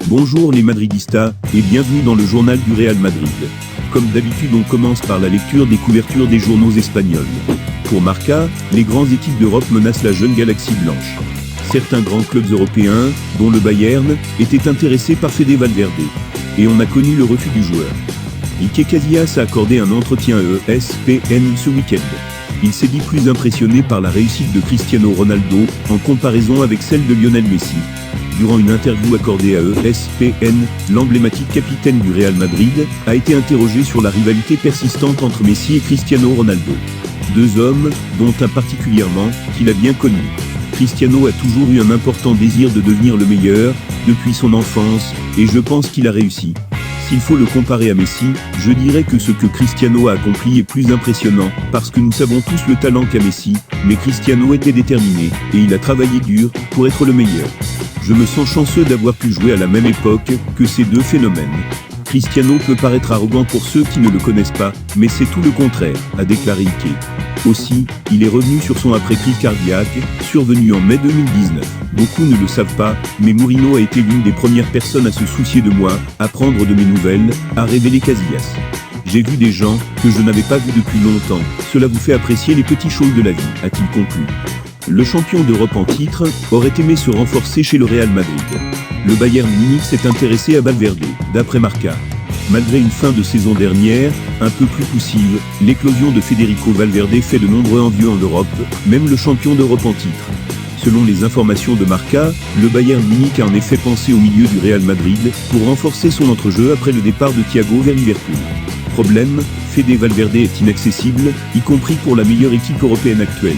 Bonjour les Madridistas, et bienvenue dans le journal du Real Madrid. Comme d'habitude, on commence par la lecture des couvertures des journaux espagnols. Pour Marca, les grandes équipes d'Europe menacent la jeune galaxie blanche. Certains grands clubs européens, dont le Bayern, étaient intéressés par Fede Valverde. Et on a connu le refus du joueur. Iker Casillas a accordé un entretien à ESPN ce week-end. Il s'est dit plus impressionné par la réussite de Cristiano Ronaldo, en comparaison avec celle de Lionel Messi. Durant une interview accordée à ESPN, l'emblématique capitaine du Real Madrid a été interrogé sur la rivalité persistante entre Messi et Cristiano Ronaldo. Deux hommes, dont un particulièrement, qu'il a bien connu. Cristiano a toujours eu un important désir de devenir le meilleur, depuis son enfance, et je pense qu'il a réussi. S'il faut le comparer à Messi, je dirais que ce que Cristiano a accompli est plus impressionnant, parce que nous savons tous le talent qu'a Messi, mais Cristiano était déterminé, et il a travaillé dur, pour être le meilleur. Je me sens chanceux d'avoir pu jouer à la même époque que ces deux phénomènes. Cristiano peut paraître arrogant pour ceux qui ne le connaissent pas, mais c'est tout le contraire, a déclaré Iker. Aussi, il est revenu sur son après-crise cardiaque, survenu en mai 2019. Beaucoup ne le savent pas, mais Mourinho a été l'une des premières personnes à se soucier de moi, à prendre de mes nouvelles, a révélé Casillas. J'ai vu des gens que je n'avais pas vus depuis longtemps, cela vous fait apprécier les petites choses de la vie, a-t-il conclu. Le champion d'Europe en titre aurait aimé se renforcer chez le Real Madrid. Le Bayern Munich s'est intéressé à Valverde, d'après Marca. Malgré une fin de saison dernière, un peu plus poussive, l'éclosion de Federico Valverde fait de nombreux envieux en Europe, même le champion d'Europe en titre. Selon les informations de Marca, le Bayern Munich a en effet pensé au milieu du Real Madrid pour renforcer son entrejeu après le départ de Thiago vers Liverpool. Problème, Fede Valverde est inaccessible, y compris pour la meilleure équipe européenne actuelle.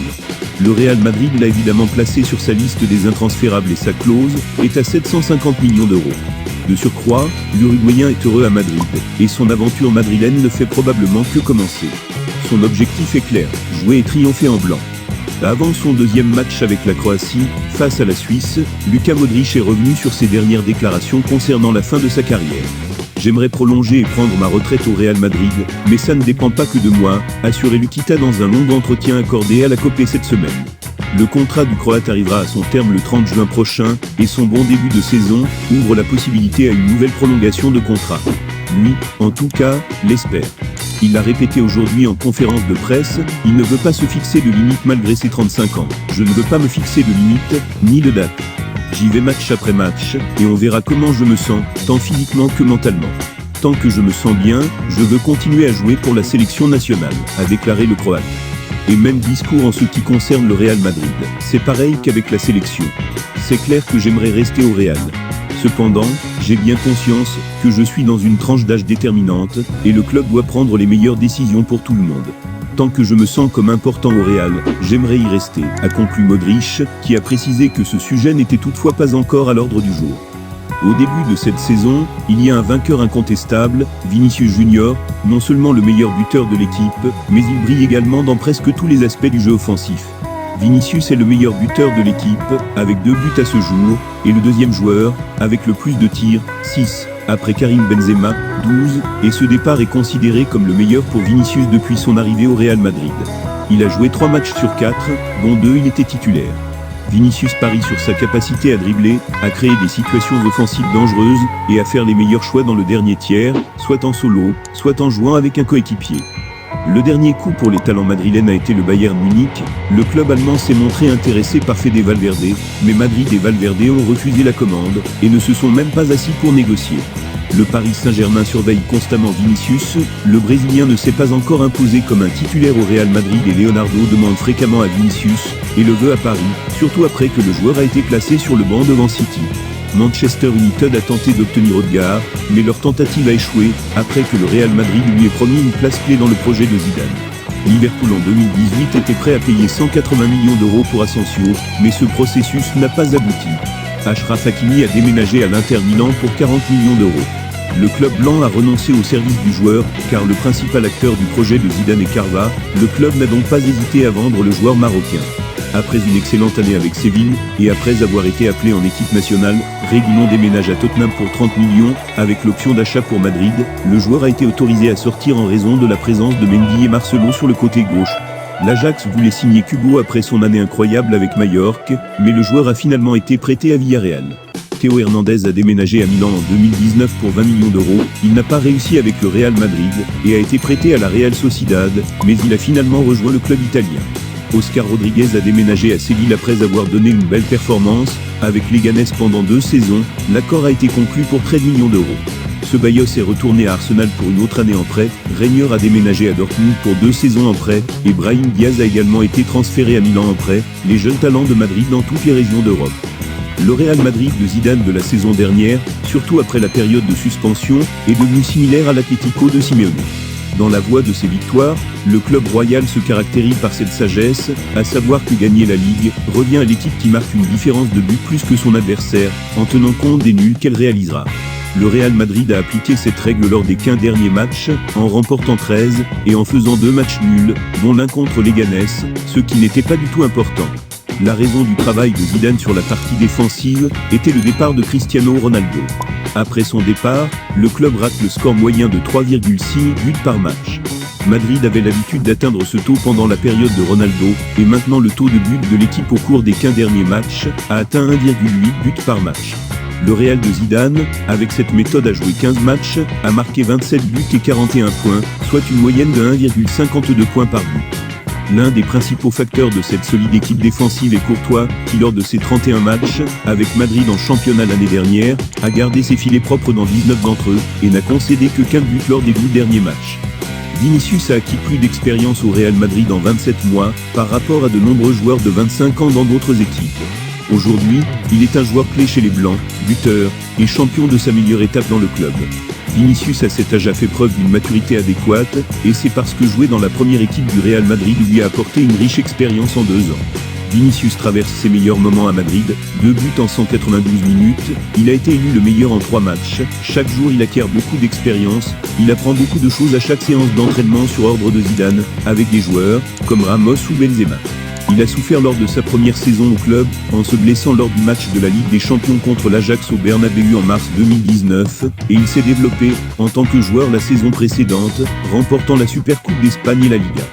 Le Real Madrid l'a évidemment placé sur sa liste des intransférables et sa clause est à 750 millions d'euros. De surcroît, l'Uruguayen est heureux à Madrid, et son aventure madrilène ne fait probablement que commencer. Son objectif est clair, jouer et triompher en blanc. Avant son deuxième match avec la Croatie, face à la Suisse, Luka Modric est revenu sur ses dernières déclarations concernant la fin de sa carrière. J'aimerais prolonger et prendre ma retraite au Real Madrid, mais ça ne dépend pas que de moi, a assuré Lukita dans un long entretien accordé à la Copé cette semaine. Le contrat du Croate arrivera à son terme le 30 juin prochain, et son bon début de saison ouvre la possibilité à une nouvelle prolongation de contrat. Lui, en tout cas, l'espère. Il l'a répété aujourd'hui en conférence de presse, il ne veut pas se fixer de limite malgré ses 35 ans. Je ne veux pas me fixer de limite, ni de date. J'y vais match après match, et on verra comment je me sens, tant physiquement que mentalement. Tant que je me sens bien, je veux continuer à jouer pour la sélection nationale, a déclaré le Croate. Et même discours en ce qui concerne le Real Madrid. C'est pareil qu'avec la sélection. C'est clair que j'aimerais rester au Real. Cependant, j'ai bien conscience que je suis dans une tranche d'âge déterminante, et le club doit prendre les meilleures décisions pour tout le monde. Tant que je me sens comme important au Real, j'aimerais y rester, a conclu Modric, qui a précisé que ce sujet n'était toutefois pas encore à l'ordre du jour. Au début de cette saison, il y a un vainqueur incontestable, Vinicius Junior, non seulement le meilleur buteur de l'équipe, mais il brille également dans presque tous les aspects du jeu offensif. Vinicius est le meilleur buteur de l'équipe, avec 2 buts à ce jour, et le deuxième joueur, avec le plus de tirs, 6. Après Karim Benzema, 12, et ce départ est considéré comme le meilleur pour Vinicius depuis son arrivée au Real Madrid. Il a joué 3 matchs sur 4, dont 2 il était titulaire. Vinicius parie sur sa capacité à dribbler, à créer des situations offensives dangereuses, et à faire les meilleurs choix dans le dernier tiers, soit en solo, soit en jouant avec un coéquipier. Le dernier coup pour les talents madrilènes a été le Bayern Munich. Le club allemand s'est montré intéressé par Fede Valverde, mais Madrid et Valverde ont refusé la commande, et ne se sont même pas assis pour négocier. Le Paris Saint-Germain surveille constamment Vinicius, le Brésilien ne s'est pas encore imposé comme un titulaire au Real Madrid et Leonardo demande fréquemment à Vinicius, et le veut à Paris, surtout après que le joueur a été placé sur le banc devant City. Manchester United a tenté d'obtenir Odegaard, mais leur tentative a échoué, après que le Real Madrid lui ait promis une place clé dans le projet de Zidane. Liverpool en 2018 était prêt à payer 180 millions d'euros pour Asensio, mais ce processus n'a pas abouti. Achraf Hakimi a déménagé à l'Inter Milan pour 40 millions d'euros. Le club blanc a renoncé au service du joueur, car le principal acteur du projet de Zidane est Carva, le club n'a donc pas hésité à vendre le joueur marocain. Après une excellente année avec Séville, et après avoir été appelé en équipe nationale, Reguilon déménage à Tottenham pour 30 millions, avec l'option d'achat pour Madrid, le joueur a été autorisé à sortir en raison de la présence de Mendy et Marcelo sur le côté gauche. L'Ajax voulait signer Kubo après son année incroyable avec Majorque, mais le joueur a finalement été prêté à Villarreal. Théo Hernandez a déménagé à Milan en 2019 pour 20 millions d'euros. Il n'a pas réussi avec le Real Madrid et a été prêté à la Real Sociedad, mais il a finalement rejoint le club italien. Oscar Rodriguez a déménagé à Séville après avoir donné une belle performance. Avec Leganés pendant 2 saisons, l'accord a été conclu pour 13 millions d'euros. Ceballos est retourné à Arsenal pour une autre année en prêt, Reinier a déménagé à Dortmund pour 2 saisons en prêt, et Brahim Diaz a également été transféré à Milan en prêt, les jeunes talents de Madrid dans toutes les régions d'Europe. Le Real Madrid de Zidane de la saison dernière, surtout après la période de suspension, est devenu similaire à l'Atlético de Simeone. Dans la voie de ses victoires, le club royal se caractérise par cette sagesse, à savoir que gagner la Ligue revient à l'équipe qui marque une différence de but plus que son adversaire, en tenant compte des nuls qu'elle réalisera. Le Real Madrid a appliqué cette règle lors des 15 derniers matchs, en remportant 13, et en faisant 2 matchs nuls, dont l'un contre Leganés, ce qui n'était pas du tout important. La raison du travail de Zidane sur la partie défensive était le départ de Cristiano Ronaldo. Après son départ, le club rate le score moyen de 3,6 buts par match. Madrid avait l'habitude d'atteindre ce taux pendant la période de Ronaldo, et maintenant le taux de but de l'équipe au cours des 15 derniers matchs a atteint 1,8 buts par match. Le Real de Zidane, avec cette méthode a joué 15 matchs, a marqué 27 buts et 41 points, soit une moyenne de 1,52 points par but. L'un des principaux facteurs de cette solide équipe défensive est Courtois, qui lors de ses 31 matchs, avec Madrid en championnat l'année dernière, a gardé ses filets propres dans 19 d'entre eux, et n'a concédé que qu'un but lors des 12 derniers matchs. Vinicius a acquis plus d'expérience au Real Madrid en 27 mois, par rapport à de nombreux joueurs de 25 ans dans d'autres équipes. Aujourd'hui, il est un joueur clé chez les Blancs, buteur, et champion de sa meilleure étape dans le club. Vinicius à cet âge a fait preuve d'une maturité adéquate, et c'est parce que jouer dans la première équipe du Real Madrid lui a apporté une riche expérience en 2 ans. Vinicius traverse ses meilleurs moments à Madrid, 2 buts en 192 minutes, il a été élu le meilleur en 3 matchs, chaque jour il acquiert beaucoup d'expérience, il apprend beaucoup de choses à chaque séance d'entraînement sur ordre de Zidane, avec des joueurs, comme Ramos ou Benzema. Il a souffert lors de sa première saison au club, en se blessant lors du match de la Ligue des Champions contre l'Ajax au Bernabéu en mars 2019, et il s'est développé, en tant que joueur la saison précédente, remportant la Supercoupe d'Espagne et la Liga.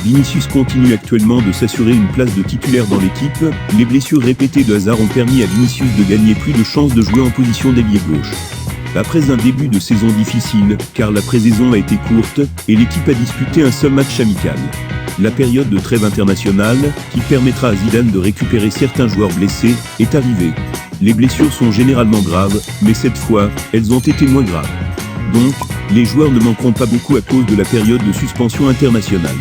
Vinicius continue actuellement de s'assurer une place de titulaire dans l'équipe, les blessures répétées de Hazard ont permis à Vinicius de gagner plus de chances de jouer en position d'ailier gauche. Après un début de saison difficile, car la pré-saison a été courte, et l'équipe a disputé un seul match amical. La période de trêve internationale, qui permettra à Zidane de récupérer certains joueurs blessés, est arrivée. Les blessures sont généralement graves, mais cette fois, elles ont été moins graves. Donc, les joueurs ne manqueront pas beaucoup à cause de la période de suspension internationale.